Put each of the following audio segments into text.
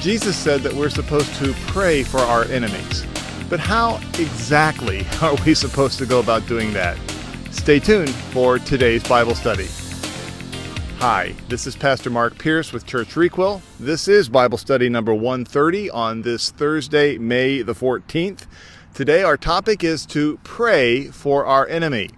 Jesus said that we're supposed to pray for our enemies. But how exactly are we supposed to go about doing that? Stay tuned for today's Bible study. Hi, this is Pastor Mark Pierce with Church Requel. This is Bible study number 130 on this Thursday, May the 14th. Today our topic is to pray for our enemy.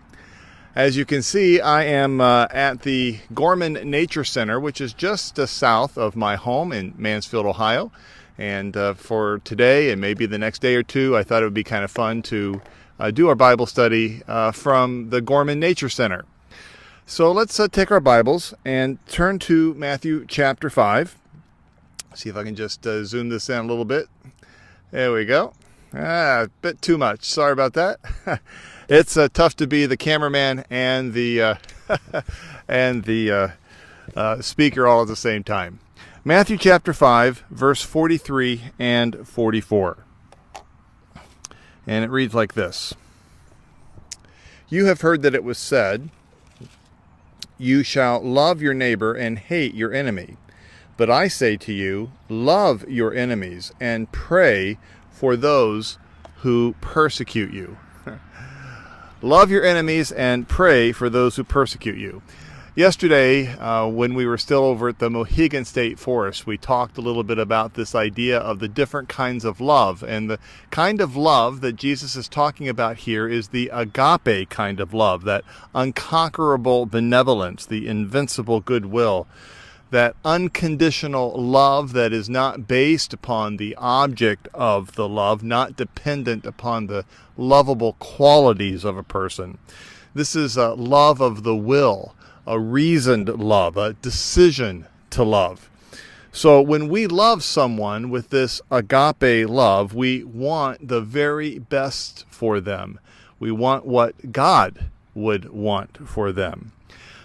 As you can see, I am at the Gorman Nature Center, which is just south of my home in Mansfield, Ohio. And for today and maybe the next day or two, I thought it would be kind of fun to do our Bible study from the Gorman Nature Center. So let's take our Bibles and turn to Matthew chapter 5. See if I can just zoom this in a little bit. There we go. A bit too much. Sorry about that. It's tough to be the cameraman and the speaker all at the same time. Matthew chapter 5, verse 43 and 44. And it reads like this. You have heard that it was said, you shall love your neighbor and hate your enemy. But I say to you, love your enemies and pray for those who persecute you. Love your enemies and pray for those who persecute you. Yesterday, when we were still over at the Mohegan State Forest, we talked a little bit about this idea of the different kinds of love. And the kind of love that Jesus is talking about here is the agape kind of love, that unconquerable benevolence, the invincible goodwill, that unconditional love that is not based upon the object of the love, not dependent upon the lovable qualities of a person. This is a love of the will, a reasoned love, a decision to love. So when we love someone with this agape love, we want the very best for them. We want what God would want for them.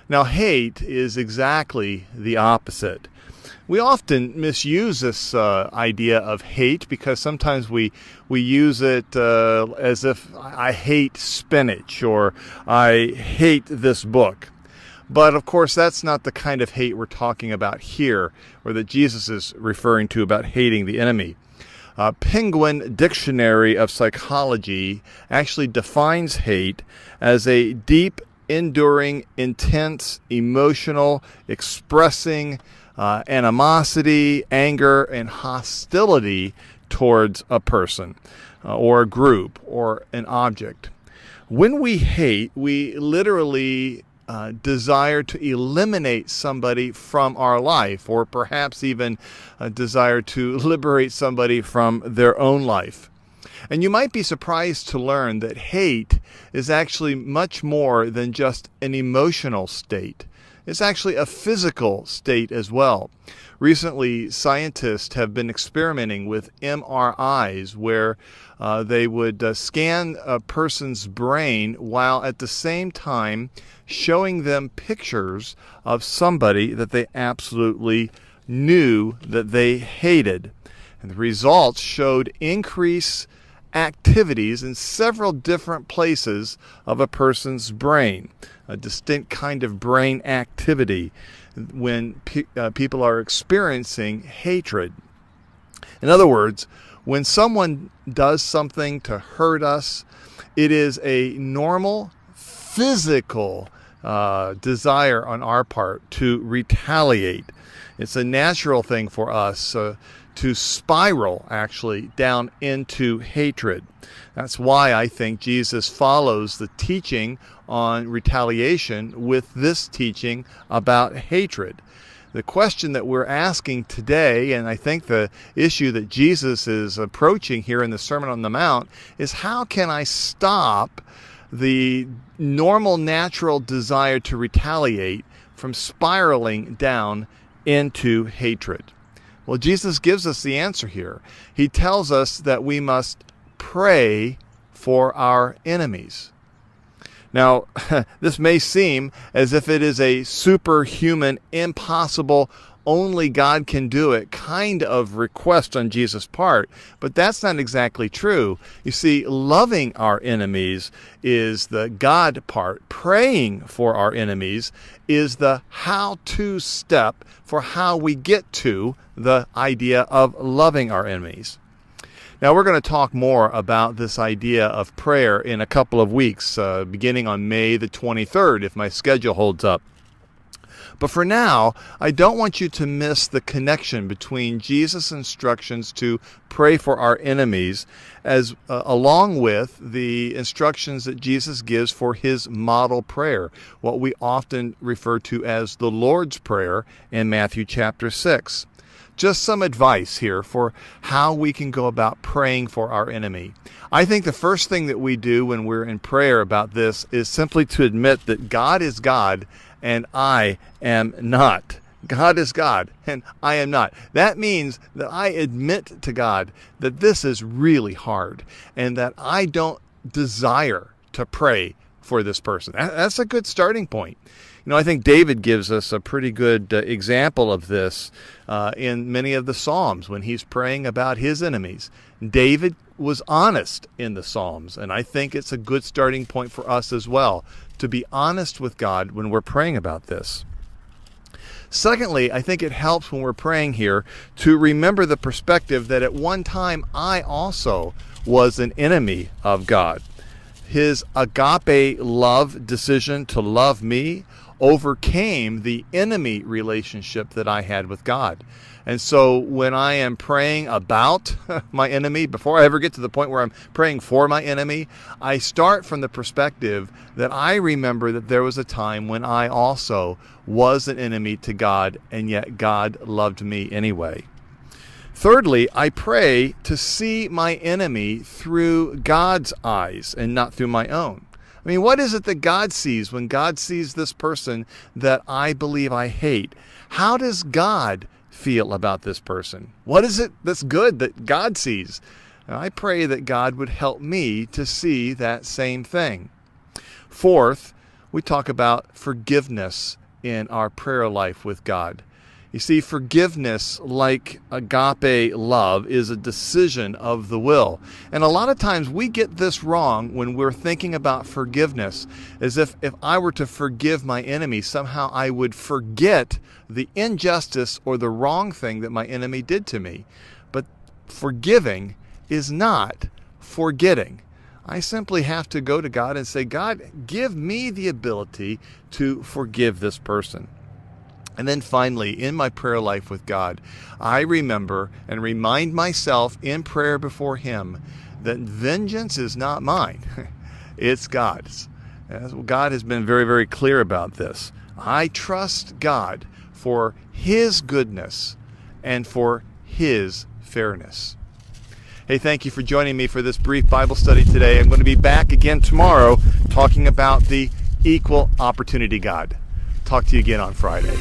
Now, hate is exactly the opposite. We often misuse this idea of hate because sometimes we use it as if I hate spinach or I hate this book. But of course, that's not the kind of hate we're talking about here, or that Jesus is referring to about hating the enemy. Penguin Dictionary of Psychology actually defines hate as a deep, enduring, intense, emotional, expressing animosity, anger, and hostility towards a person or a group or an object. When we hate, we literally desire to eliminate somebody from our life, or perhaps even desire to liberate somebody from their own life. And you might be surprised to learn that hate is actually much more than just an emotional state. It's actually a physical state as well. Recently, scientists have been experimenting with MRIs where they would scan a person's brain while at the same time showing them pictures of somebody that they absolutely knew that they hated. And the results showed increased activities in several different places of a person's brain, a distinct kind of brain activity when people are experiencing hatred. In other words, when someone does something to hurt us, it is a normal physical desire on our part to retaliate. It's a natural thing for us to spiral, actually, down into hatred. That's why I think Jesus follows the teaching on retaliation with this teaching about hatred. The question that we're asking today, and I think the issue that Jesus is approaching here in the Sermon on the Mount, is how can I stop the normal, natural desire to retaliate from spiraling down into hatred? Well, Jesus gives us the answer here. He tells us that we must pray for our enemies. Now, this may seem as if it is a superhuman, impossible, only God can do it kind of request on Jesus' part, but that's not exactly true. You see, loving our enemies is the God part. Praying for our enemies is the how-to step for how we get to the idea of loving our enemies. Now, we're going to talk more about this idea of prayer in a couple of weeks, beginning on May the 23rd, if my schedule holds up. But for now, I don't want you to miss the connection between Jesus' instructions to pray for our enemies, along with the instructions that Jesus gives for his model prayer, what we often refer to as the Lord's Prayer in Matthew chapter 6. Just some advice here for how we can go about praying for our enemy. I think the first thing that we do when we're in prayer about this is simply to admit that God is God and I am not. God is God and I am not. That means that I admit to God that this is really hard and that I don't desire to pray for this person. That's a good starting point. You know, I think David gives us a pretty good example of this in many of the Psalms when he's praying about his enemies. David was honest in the Psalms, and I think it's a good starting point for us as well, to be honest with God when we're praying about this. Secondly, I think it helps when we're praying here to remember the perspective that at one time I also was an enemy of God. His agape love decision to love me overcame the enemy relationship that I had with God. And so when I am praying about my enemy, before I ever get to the point where I'm praying for my enemy, I start from the perspective that I remember that there was a time when I also was an enemy to God, and yet God loved me anyway. Thirdly, I pray to see my enemy through God's eyes and not through my own. I mean, what is it that God sees when God sees this person that I believe I hate? How does God feel about this person? What is it that's good that God sees? And I pray that God would help me to see that same thing. Fourth, we talk about forgiveness in our prayer life with God. You see, forgiveness, like agape love, is a decision of the will. And a lot of times we get this wrong when we're thinking about forgiveness, as if I were to forgive my enemy, somehow I would forget the injustice or the wrong thing that my enemy did to me. But forgiving is not forgetting. I simply have to go to God and say, God, give me the ability to forgive this person. And then finally, in my prayer life with God, I remember and remind myself in prayer before Him that vengeance is not mine. It's God's. God has been very, very clear about this. I trust God for His goodness and for His fairness. Hey, thank you for joining me for this brief Bible study today. I'm going to be back again tomorrow talking about the equal opportunity God. Talk to you again on Friday.